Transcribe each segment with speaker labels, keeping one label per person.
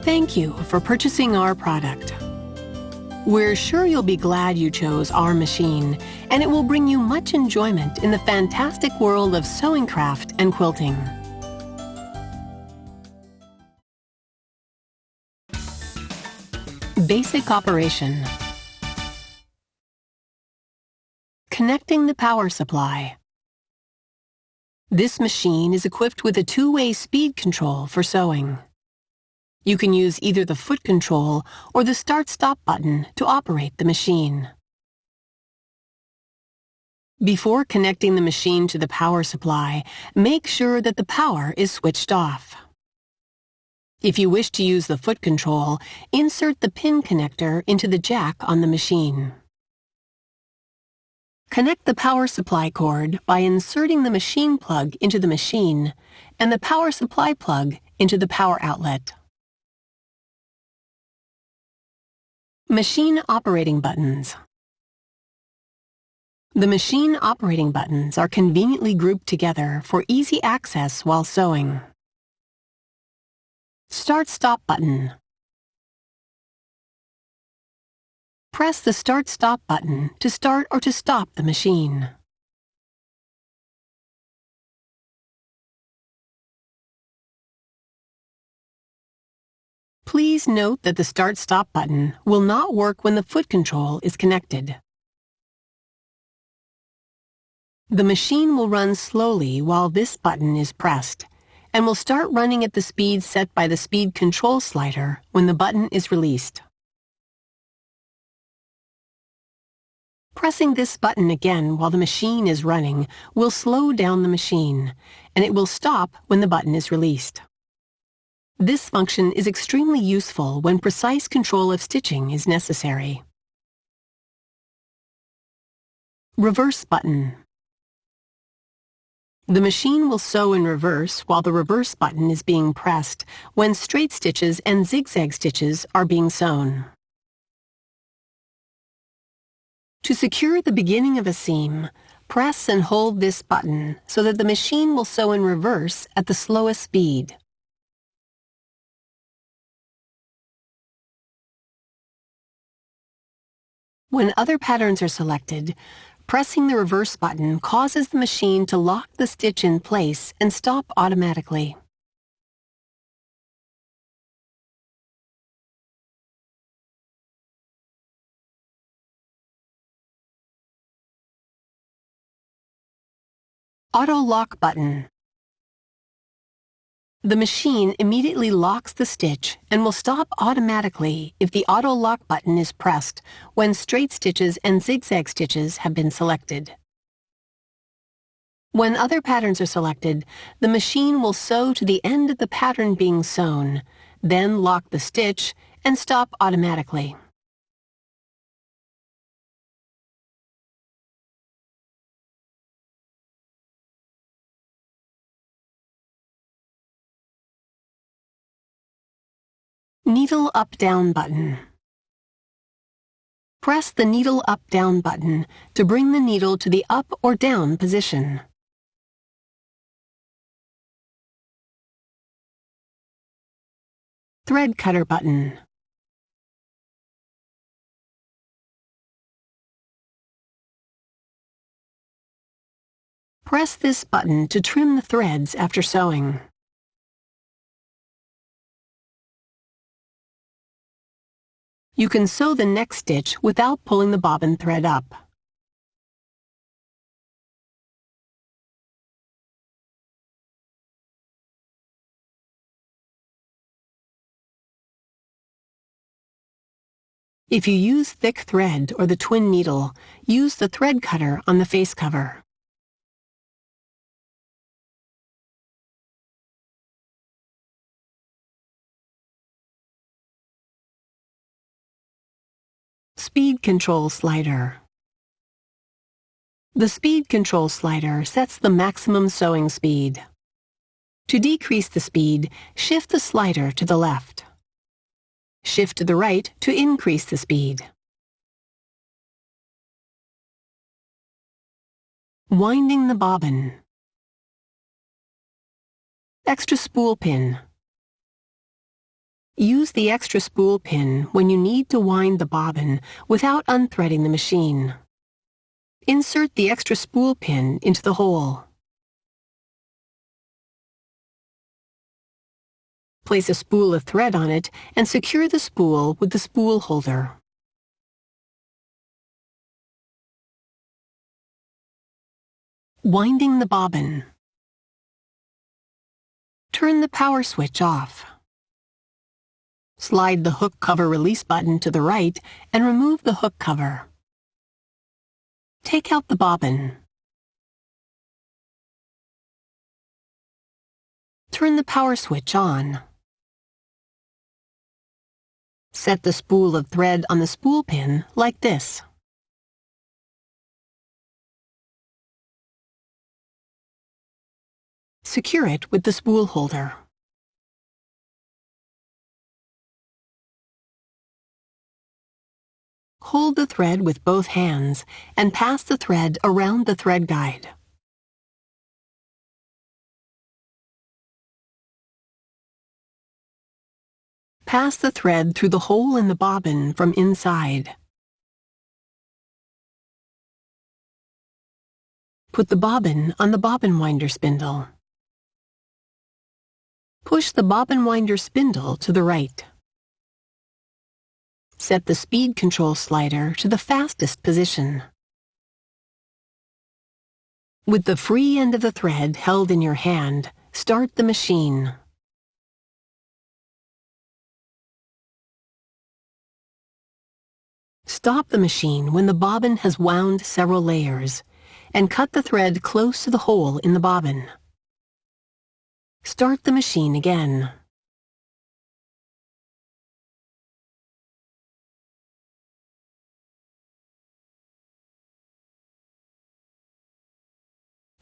Speaker 1: Thank you for purchasing our product. We're sure you'll be glad you chose our machine, and it will bring you much enjoyment in the fantastic world of sewing craft and quilting. Basic operation. Connecting the power supply. This machine is equipped with a two-way speed control for sewing. You can use either the foot control or the start-stop button to operate the machine. Before connecting the machine to the power supply, make sure that the power is switched off. If you wish to use the foot control, insert the pin connector into the jack on the machine. Connect the power supply cord by inserting the machine plug into the machine and the power supply plug into the power outlet. Machine operating buttons. The machine operating buttons are conveniently grouped together for easy access while sewing. Start-stop button. Press the Start-Stop button to start or to stop the machine. Please note that the Start-Stop button will not work when the foot control is connected. The machine will run slowly while this button is pressed, and will start running at the speed set by the speed control slider when the button is released. Pressing this button again while the machine is running will slow down the machine, and it will stop when the button is released. This function is extremely useful when precise control of stitching is necessary. Reverse button. The machine will sew in reverse while the reverse button is being pressed when straight stitches and zigzag stitches are being sewn. To secure the beginning of a seam, press and hold this button so that the machine will sew in reverse at the slowest speed. When other patterns are selected, pressing the reverse button causes the machine to lock the stitch in place and stop automatically. Auto lock button. The machine immediately locks the stitch and will stop automatically if the auto lock button is pressed when straight stitches and zigzag stitches have been selected. When other patterns are selected, the machine will sew to the end of the pattern being sewn, then lock the stitch and stop automatically. Needle up-down button. Press the needle up-down button to bring the needle to the up or down position. Thread cutter button. Press this button to trim the threads after sewing. You can sew the next stitch without pulling the bobbin thread up. If you use thick thread or the twin needle, use the thread cutter on the face cover. Speed control slider. The speed control slider sets the maximum sewing speed. To decrease the speed, shift the slider to the left. Shift to the right to increase the speed. Winding the bobbin. Extra spool pin. Use the extra spool pin when you need to wind the bobbin without unthreading the machine. Insert the extra spool pin into the hole. Place a spool of thread on it and secure the spool with the spool holder. Winding the bobbin. Turn the power switch off. Slide the hook cover release button to the right and remove the hook cover. Take out the bobbin. Turn the power switch on. Set the spool of thread on the spool pin like this. Secure it with the spool holder. Hold the thread with both hands and pass the thread around the thread guide. Pass the thread through the hole in the bobbin from inside. Put the bobbin on the bobbin winder spindle. Push the bobbin winder spindle to the right. Set the speed control slider to the fastest position. With the free end of the thread held in your hand, start the machine. Stop the machine when the bobbin has wound several layers, and cut the thread close to the hole in the bobbin. Start the machine again.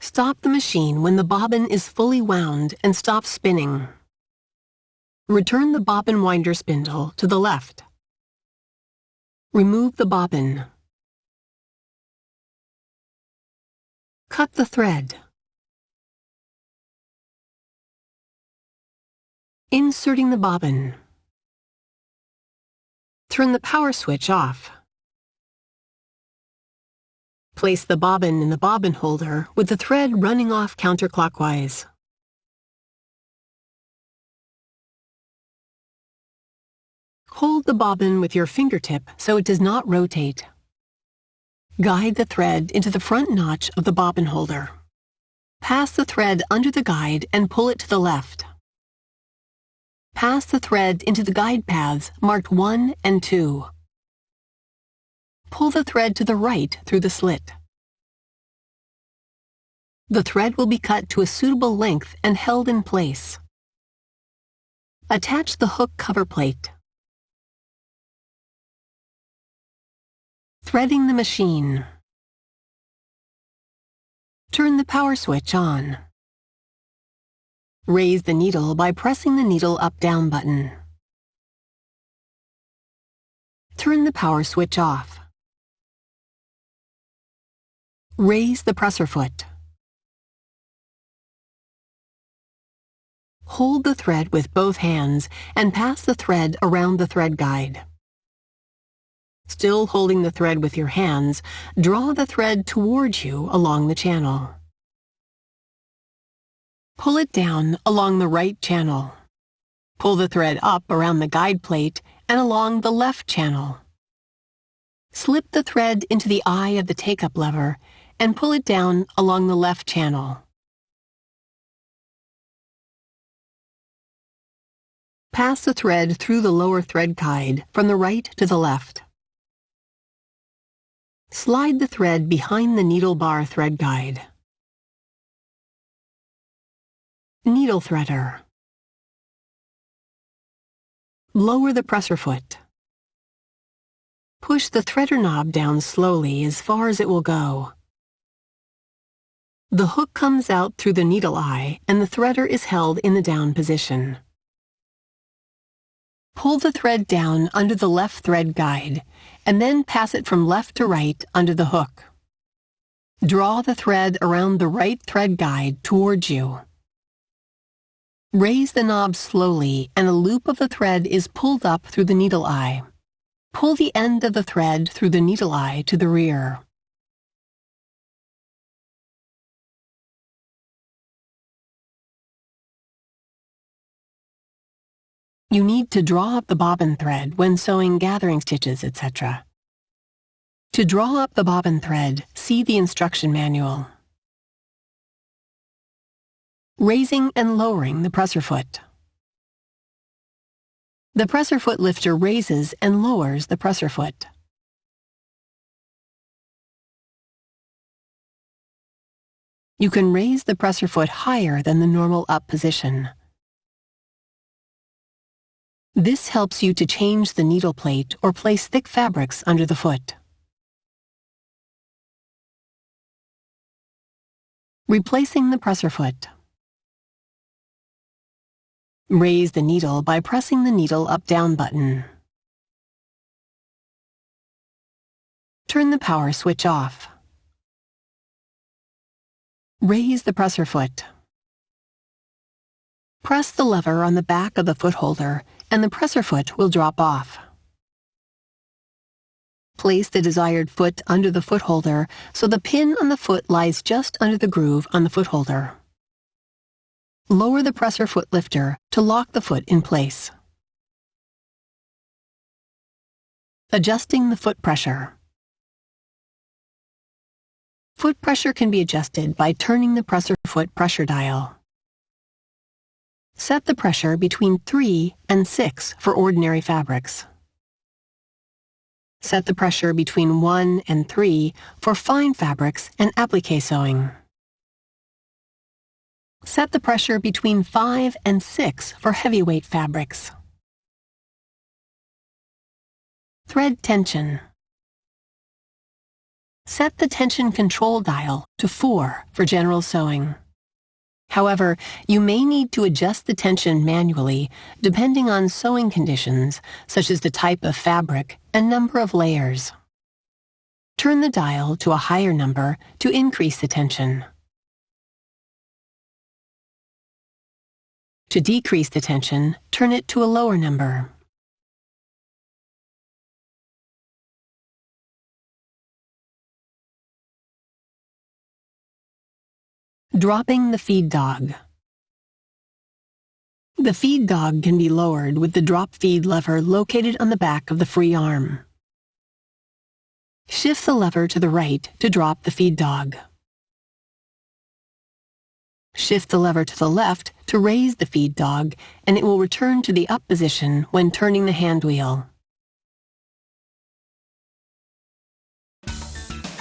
Speaker 1: Stop the machine when the bobbin is fully wound and stops spinning. Return the bobbin winder spindle to the left. Remove the bobbin. Cut the thread. Inserting the bobbin. Turn the power switch off. Place the bobbin in the bobbin holder with the thread running off counterclockwise. Hold the bobbin with your fingertip so it does not rotate. Guide the thread into the front notch of the bobbin holder. Pass the thread under the guide and pull it to the left. Pass the thread into the guide paths marked 1 and 2. Pull the thread to the right through the slit. The thread will be cut to a suitable length and held in place. Attach the hook cover plate. Threading the machine. Turn the power switch on. Raise the needle by pressing the needle up-down button. Turn the power switch off. Raise the presser foot. Hold the thread with both hands and pass the thread around the thread guide. Still holding the thread with your hands, draw the thread towards you along the channel. Pull it down along the right channel. Pull the thread up around the guide plate and along the left channel. Slip the thread into the eye of the take-up lever and pull it down along the left channel. Pass the thread through the lower thread guide from the right to the left. Slide the thread behind the needle bar thread guide. Needle threader. Lower the presser foot. Push the threader knob down slowly as far as it will go. The hook comes out through the needle eye and the threader is held in the down position. Pull the thread down under the left thread guide and then pass it from left to right under the hook. Draw the thread around the right thread guide towards you. Raise the knob slowly and a loop of the thread is pulled up through the needle eye. Pull the end of the thread through the needle eye to the rear. You need to draw up the bobbin thread when sewing gathering stitches, etc. To draw up the bobbin thread, see the instruction manual. Raising and lowering the presser foot. The presser foot lifter raises and lowers the presser foot. You can raise the presser foot higher than the normal up position. This helps you to change the needle plate or place thick fabrics under the foot. Replacing the presser foot. Raise the needle by pressing the needle up-down button. Turn the power switch off. Raise the presser foot. Press the lever on the back of the foot holder and the presser foot will drop off. Place the desired foot under the foot holder so the pin on the foot lies just under the groove on the foot holder. Lower the presser foot lifter to lock the foot in place. Adjusting the foot pressure. Foot pressure can be adjusted by turning the presser foot pressure dial. Set the pressure between 3 and 6 for ordinary fabrics. Set the pressure between 1 and 3 for fine fabrics and applique sewing. Set the pressure between 5 and 6 for heavyweight fabrics. Thread tension. Set the tension control dial to 4 for general sewing. However, you may need to adjust the tension manually depending on sewing conditions such as the type of fabric and number of layers. Turn the dial to a higher number to increase the tension. To decrease the tension, turn it to a lower number. Dropping the feed dog. The feed dog can be lowered with the drop feed lever located on the back of the free arm. Shift the lever to the right to drop the feed dog. Shift the lever to the left to raise the feed dog, and it will return to the up position when turning the hand wheel.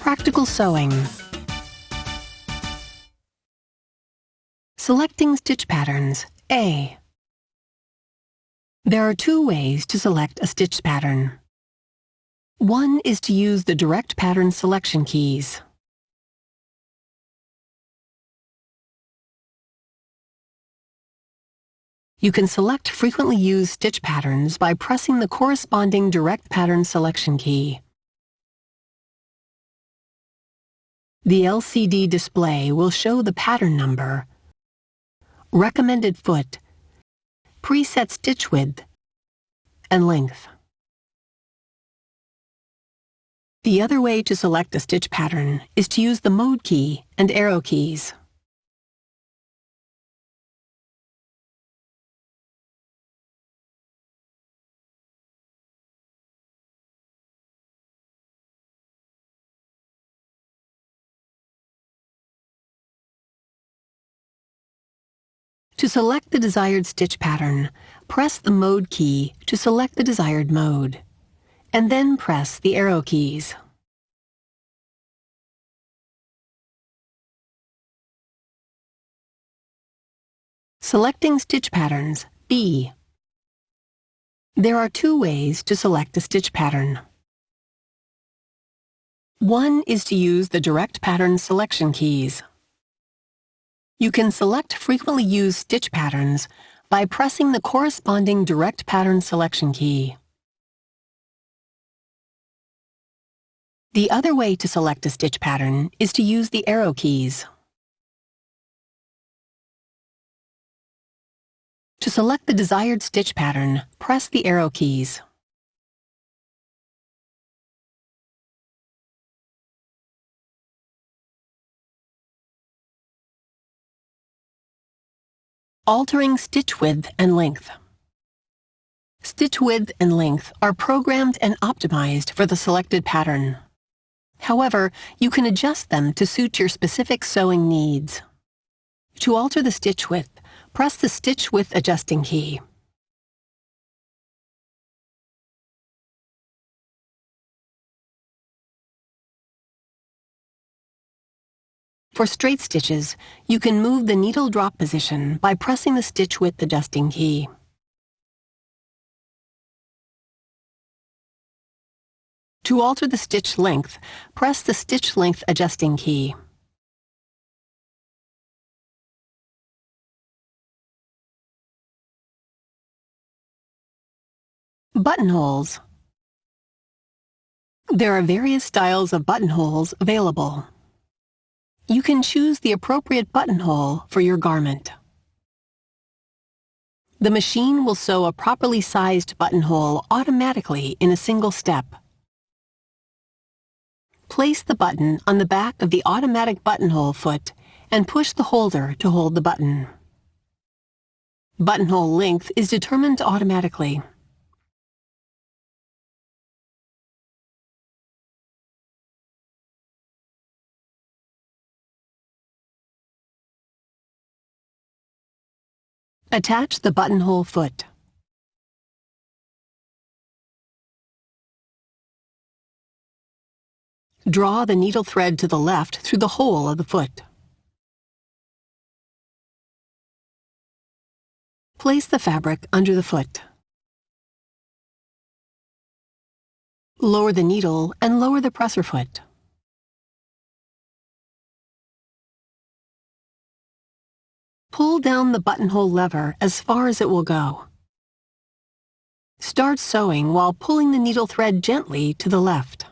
Speaker 1: Practical sewing. Selecting stitch patterns, A. There are 2 ways to select a stitch pattern. One is to use the direct pattern selection keys. You can select frequently used stitch patterns by pressing the corresponding direct pattern selection key. The LCD display will show the pattern number, recommended foot, preset stitch width, and length. The other way to select a stitch pattern is to use the mode key and arrow keys. To select the desired stitch pattern, press the mode key to select the desired mode, and then press the arrow keys. Selecting stitch patterns, B. There are 2 ways to select a stitch pattern. One is to use the direct pattern selection keys. You can select frequently used stitch patterns by pressing the corresponding direct pattern selection key. The other way to select a stitch pattern is to use the arrow keys. To select the desired stitch pattern, press the arrow keys. Altering stitch width and length. Stitch width and length are programmed and optimized for the selected pattern. However, you can adjust them to suit your specific sewing needs. To alter the stitch width, press the stitch width adjusting key. For straight stitches, you can move the needle drop position by pressing the stitch width adjusting key. To alter the stitch length, press the stitch length adjusting key. Buttonholes. There are various styles of buttonholes available. You can choose the appropriate buttonhole for your garment. The machine will sew a properly sized buttonhole automatically in a single step. Place the button on the back of the automatic buttonhole foot and push the holder to hold the button. Buttonhole length is determined automatically. Attach the buttonhole foot. Draw the needle thread to the left through the hole of the foot. Place the fabric under the foot. Lower the needle and lower the presser foot. Pull down the buttonhole lever as far as it will go. Start sewing while pulling the needle thread gently to the left.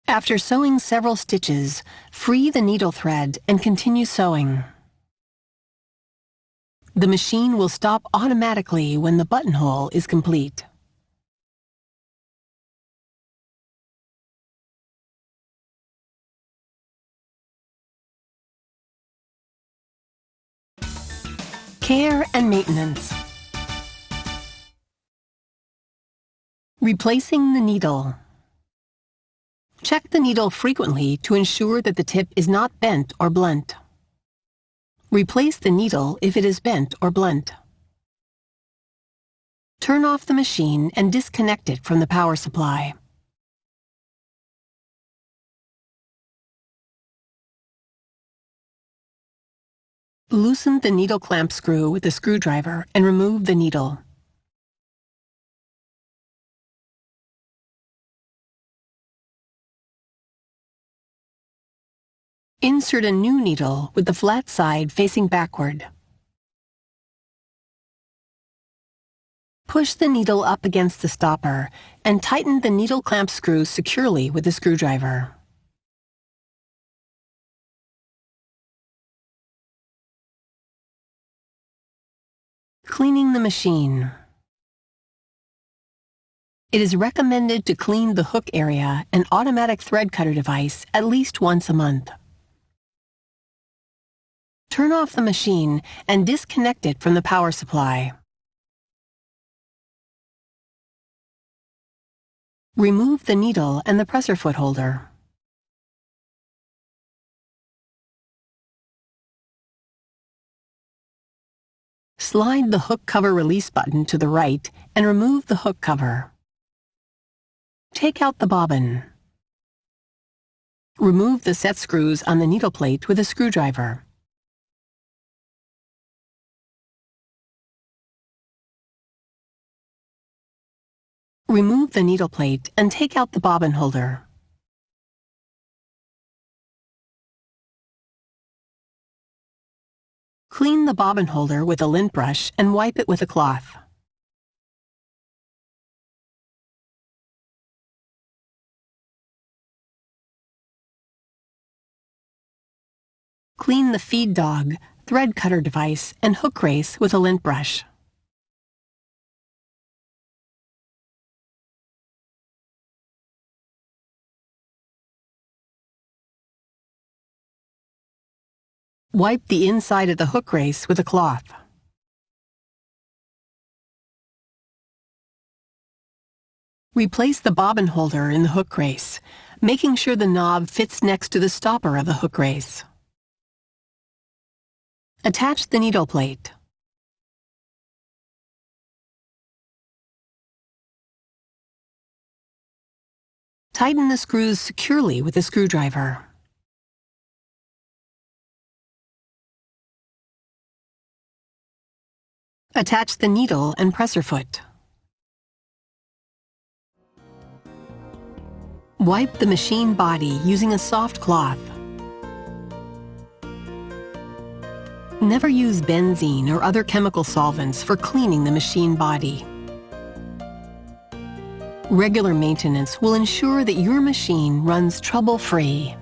Speaker 1: After sewing several stitches, free the needle thread and continue sewing. The machine will stop automatically when the buttonhole is complete. Care and maintenance. Replacing the needle. Check the needle frequently to ensure that the tip is not bent or blunt. Replace the needle if it is bent or blunt. Turn off the machine and disconnect it from the power supply. Loosen the needle clamp screw with a screwdriver and remove the needle. Insert a new needle with the flat side facing backward. Push the needle up against the stopper and tighten the needle clamp screw securely with a screwdriver. Cleaning the machine. It is recommended to clean the hook area and automatic thread cutter device at least once a month. Turn off the machine and disconnect it from the power supply. Remove the needle and the presser foot holder. Slide the hook cover release button to the right and remove the hook cover. Take out the bobbin. Remove the set screws on the needle plate with a screwdriver. Remove the needle plate and take out the bobbin holder. Clean the bobbin holder with a lint brush and wipe it with a cloth. Clean the feed dog, thread cutter device, and hook race with a lint brush. Wipe the inside of the hook race with a cloth. Replace the bobbin holder in the hook race, making sure the knob fits next to the stopper of the hook race. Attach the needle plate. Tighten the screws securely with a screwdriver. Attach the needle and presser foot. Wipe the machine body using a soft cloth. Never use benzene or other chemical solvents for cleaning the machine body. Regular maintenance will ensure that your machine runs trouble-free.